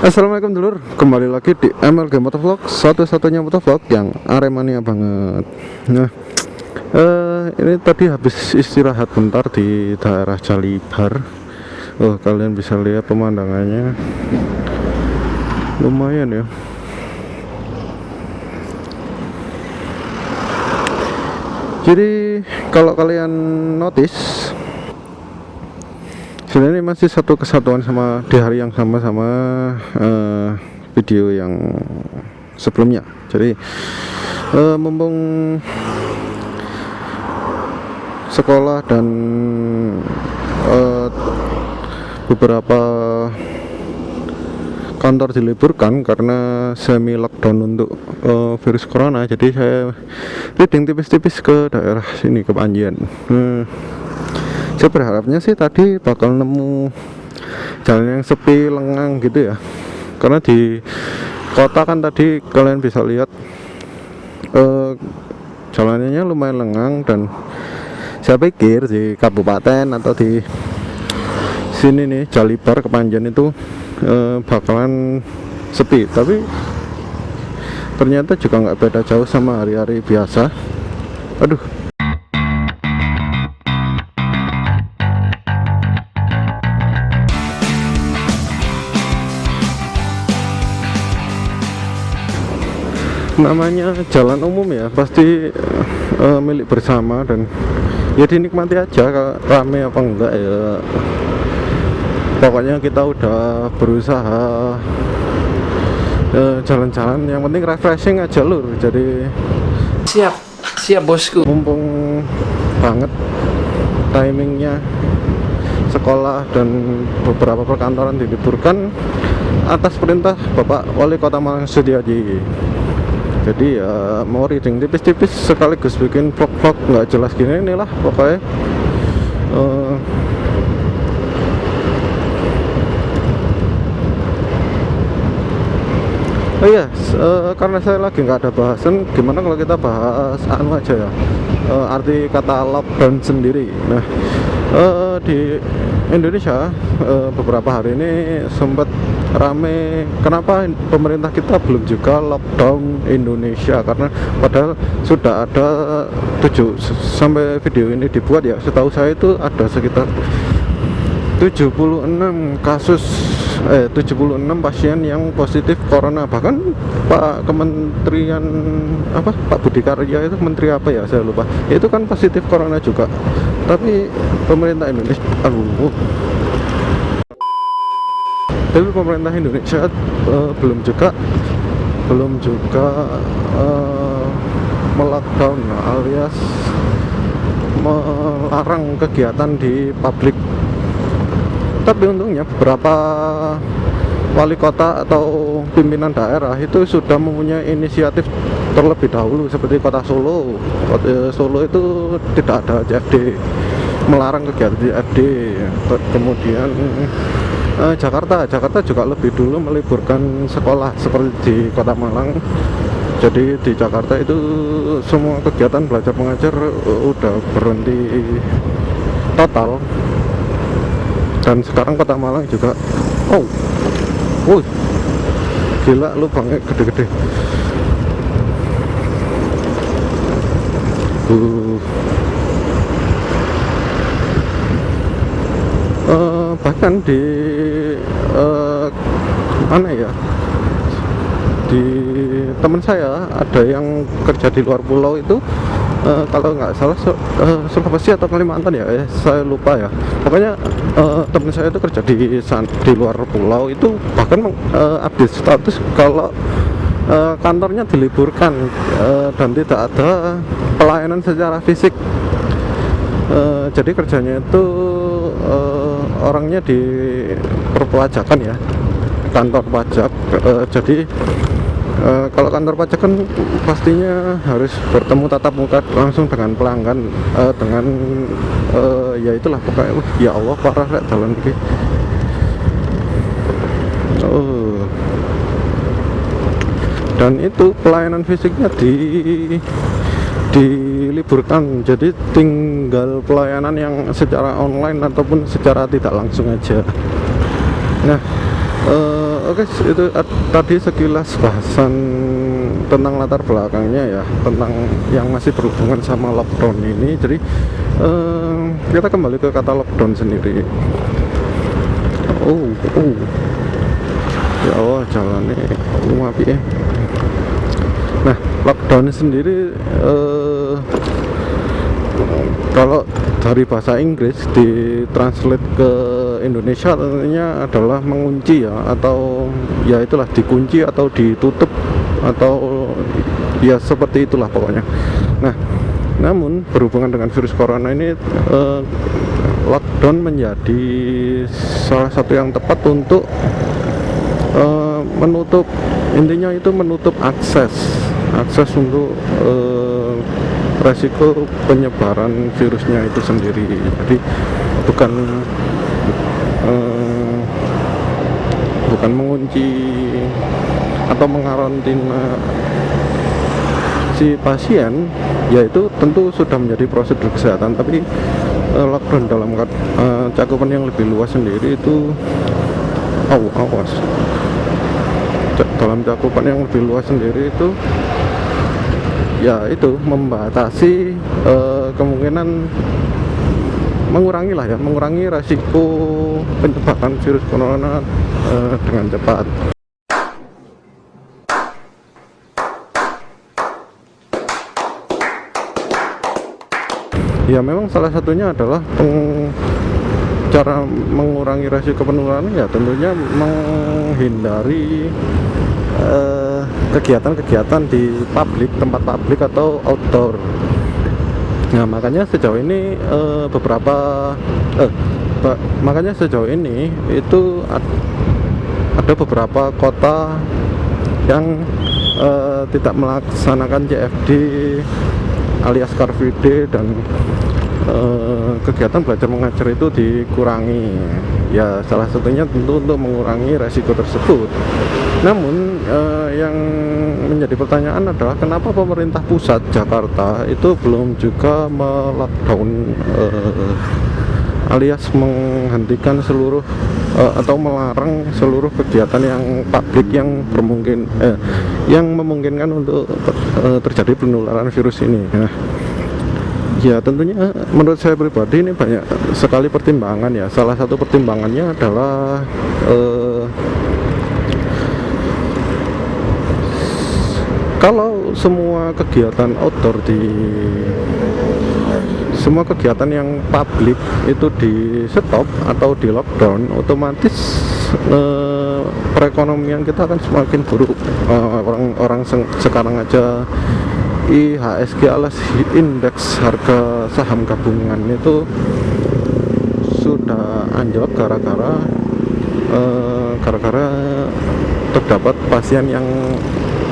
Assalamualaikum dulur, kembali lagi di MLG Motovlog, satu-satunya motovlog yang Aremania banget. Nah, ini tadi habis istirahat bentar di daerah Calibar. Oh, kalian bisa lihat pemandangannya lumayan ya. Jadi kalau kalian notice, sebenarnya masih satu kesatuan sama di hari yang sama video yang sebelumnya. Jadi mumpung sekolah dan beberapa kantor diliburkan karena semi lockdown untuk virus corona, jadi saya reading tipis-tipis ke daerah sini, ke Panjen. Saya berharapnya sih tadi bakal nemu jalan yang sepi, lengang gitu ya, karena di kota kan tadi kalian bisa lihat jalannya lumayan lengang, dan saya pikir di kabupaten atau di sini nih Calibar Kepanjen itu bakalan sepi, tapi ternyata juga nggak beda jauh sama hari-hari biasa. Aduh, namanya jalan umum ya, pasti milik bersama, dan ya dinikmati aja, kalau rame apa enggak ya. Pokoknya kita udah berusaha jalan-jalan, yang penting refreshing aja lur. Jadi Siap, siap bosku. mumpung banget timingnya sekolah dan beberapa perkantoran diliburkan atas perintah Bapak Wali Kota Malang Setiaji. Jadi ya mau reading tipis-tipis sekaligus bikin vlog-vlog nggak jelas gini, inilah pokoknya. Oh iya, karena saya lagi nggak ada bahasan, gimana kalau kita bahas anu aja ya, arti kata lockdown sendiri. Nah, di Indonesia beberapa hari ini sempat rame, kenapa pemerintah kita belum juga lockdown Indonesia, karena padahal sudah ada 7 sampai video ini dibuat ya, setahu saya itu ada sekitar 76 kasus 76 pasien yang positif corona. Bahkan Pak Kementerian Pak Budi Karya itu, menteri apa ya saya lupa, itu kan positif corona juga. Tapi pemerintah Indonesia belum juga melockdown alias melarang kegiatan di publik. Tapi untungnya beberapa wali kota atau pimpinan daerah itu sudah mempunyai inisiatif terlebih dahulu, seperti kota Solo. Solo itu tidak ada CFD, melarang kegiatan CFD. Kemudian Jakarta juga lebih dulu meliburkan sekolah seperti di kota Malang. Jadi di Jakarta itu semua kegiatan belajar mengajar udah berhenti total. Dan sekarang kota Malang juga, gila lubangnya gede-gede. Bahkan di mana ya, di teman saya ada yang kerja di luar pulau itu, kalau nggak salah Sulawesi atau Kalimantan ya, saya lupa ya. Pokoknya teman saya itu kerja di luar pulau itu, bahkan update status kalau kantornya diliburkan dan tidak ada pelayanan secara fisik. Jadi kerjanya itu orangnya di perpajakan ya, kantor pajak. Jadi kalau kantor pajak kan pastinya harus bertemu tatap muka langsung dengan pelanggan, dengan ya itulah pokoknya. Ya Allah, parah rek dalan iki. Dan itu pelayanan fisiknya diliburkan, jadi tinggal pelayanan yang secara online ataupun secara tidak langsung aja. Nah, Oke, itu tadi sekilas bahasan tentang latar belakangnya ya, tentang yang masih berhubungan sama lockdown ini. Jadi kita kembali ke kata lockdown sendiri. Ya Allah, jalannya api ya. Nah, lockdown sendiri kalau dari bahasa Inggris ditranslate ke Indonesia tentunya adalah mengunci ya, atau ya itulah dikunci atau ditutup atau ya seperti itulah pokoknya. Nah, namun berhubungan dengan virus corona ini lockdown menjadi salah satu yang tepat untuk menutup, intinya itu menutup akses untuk resiko penyebaran virusnya itu sendiri. Jadi bukan mengunci atau mengarantina si pasien, yaitu tentu sudah menjadi prosedur kesehatan, tapi lockdown dalam cakupan yang lebih luas sendiri itu dalam cakupan yang lebih luas sendiri itu ya itu membatasi kemungkinan mengurangi resiko penyebaran virus corona dengan cepat. Ya memang salah satunya adalah cara mengurangi resiko penularan ya tentunya menghindari kegiatan-kegiatan di tempat publik atau outdoor. Nah, makanya sejauh ini itu ada beberapa kota yang tidak melaksanakan CFD alias Car Free Day, dan kegiatan belajar mengajar itu dikurangi. Ya salah satunya tentu untuk mengurangi resiko tersebut. Namun yang menjadi pertanyaan adalah kenapa pemerintah pusat Jakarta itu belum juga melockdown alias menghentikan seluruh atau melarang seluruh kegiatan yang publik yang memungkinkan untuk terjadi penularan virus ini. Nah, ya tentunya menurut saya pribadi ini banyak sekali pertimbangan ya. Salah satu pertimbangannya adalah kalau semua kegiatan outdoor semua kegiatan yang publik itu di stop atau di lockdown, otomatis perekonomian kita akan semakin buruk. Orang sekarang aja IHSG alias indeks harga saham gabungan itu sudah anjlok gara-gara terdapat pasien yang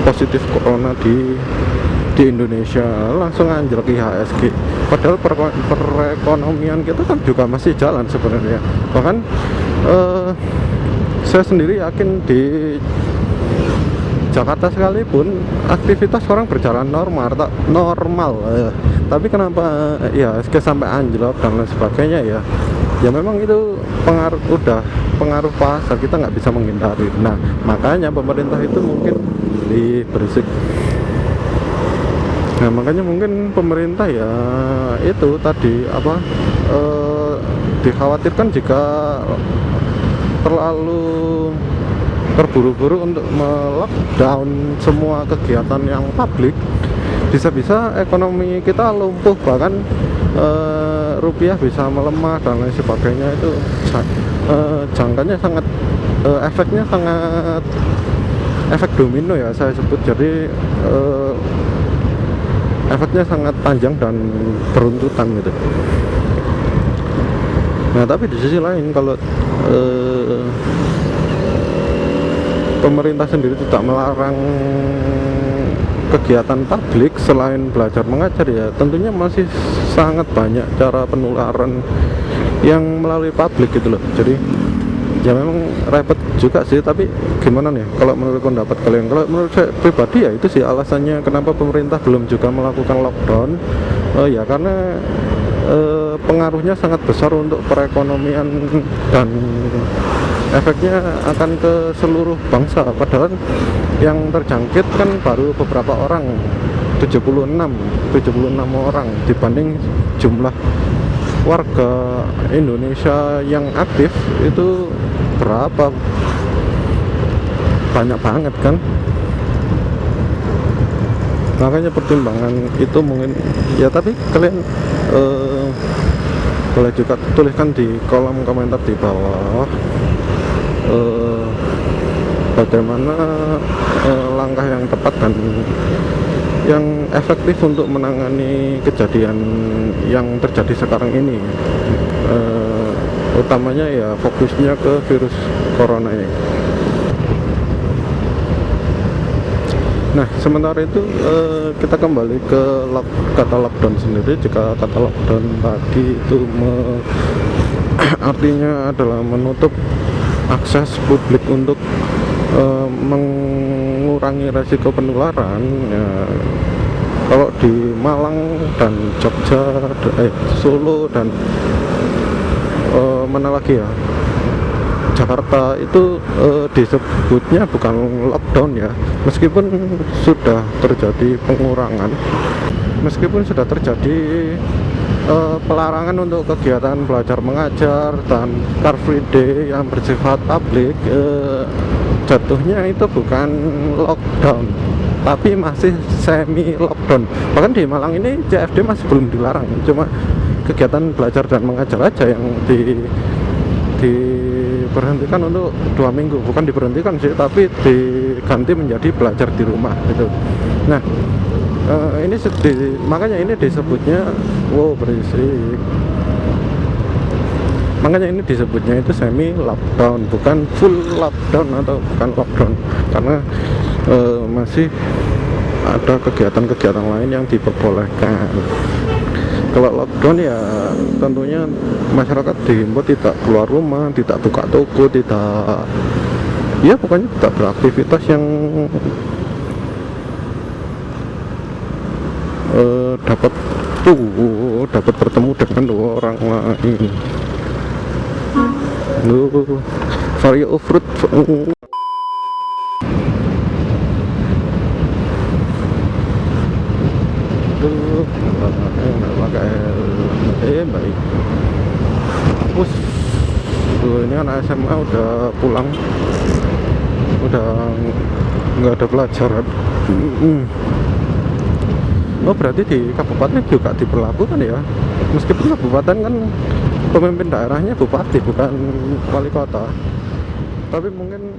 positif corona di Indonesia, langsung anjlok IHSG. Padahal perekonomian kita kan juga masih jalan sebenarnya. Bahkan saya sendiri yakin di Jakarta sekalipun aktivitas orang berjalan normal, tapi kenapa IHSG sampai anjlok dan lain sebagainya ya? Ya memang itu pengaruh pasar, kita nggak bisa menghindari. Nah, makanya pemerintah itu mungkin berisik. Nah, makanya mungkin pemerintah ya itu tadi dikhawatirkan jika terlalu terburu-buru untuk melockdown semua kegiatan yang publik, bisa-bisa ekonomi kita lumpuh, bahkan rupiah bisa melemah dan lain sebagainya. Itu jangkanya sangat efeknya sangat efek domino ya saya sebut. Jadi efeknya sangat panjang dan beruntutan gitu. Nah, tapi di sisi lain kalau pemerintah sendiri tidak melarang kegiatan publik selain belajar mengajar, ya tentunya masih sangat banyak cara penularan yang melalui publik gitu loh. Jadi ya memang repot juga sih, tapi gimana nih kalau menurut pendapat kalian? Kalau menurut saya pribadi ya itu sih alasannya kenapa pemerintah belum juga melakukan lockdown. Ya karena pengaruhnya sangat besar untuk perekonomian dan efeknya akan ke seluruh bangsa, padahal yang terjangkit kan baru beberapa orang, 76 orang dibanding jumlah warga Indonesia yang aktif itu berapa, banyak banget kan. Makanya pertimbangan itu mungkin ya, tapi kalian boleh juga tuliskan di kolom komentar di bawah bagaimana langkah yang tepat dan yang efektif untuk menangani kejadian yang terjadi sekarang ini, utamanya ya fokusnya ke virus corona ini. Nah, sementara itu kita kembali ke kata lockdown sendiri. Jika kata lockdown tadi itu artinya adalah menutup akses publik untuk mengurangi resiko penularan ya. Kalau di Malang dan Jogja, Solo dan mana lagi ya, Jakarta itu disebutnya bukan lockdown ya, meskipun sudah terjadi pengurangan, meskipun sudah terjadi pelarangan untuk kegiatan belajar mengajar dan Car Free Day yang bersifat publik. Jatuhnya itu bukan lockdown, tapi masih semi lockdown. Bahkan di Malang ini CFD masih belum dilarang, cuma kegiatan belajar dan mengajar aja yang diberhentikan untuk 2 minggu. Bukan diberhentikan sih, tapi diganti menjadi belajar di rumah gitu. Nah, makanya ini disebutnya berisik. Makanya ini disebutnya itu semi lockdown, bukan full lockdown atau bukan lockdown, karena masih ada kegiatan-kegiatan lain yang diperbolehkan. Kalau lockdown ya tentunya masyarakat dihimbau tidak keluar rumah, tidak buka toko, tidak, ya pokoknya tidak beraktivitas yang dapat bertemu dengan orang lain. Vario fruit. Baik. Ini anak SMA udah pulang, udah nggak ada pelajaran. Oh, berarti di kabupaten juga diberlakukan ya, meskipun kabupaten kan pemimpin daerahnya bupati bukan wali kota, tapi mungkin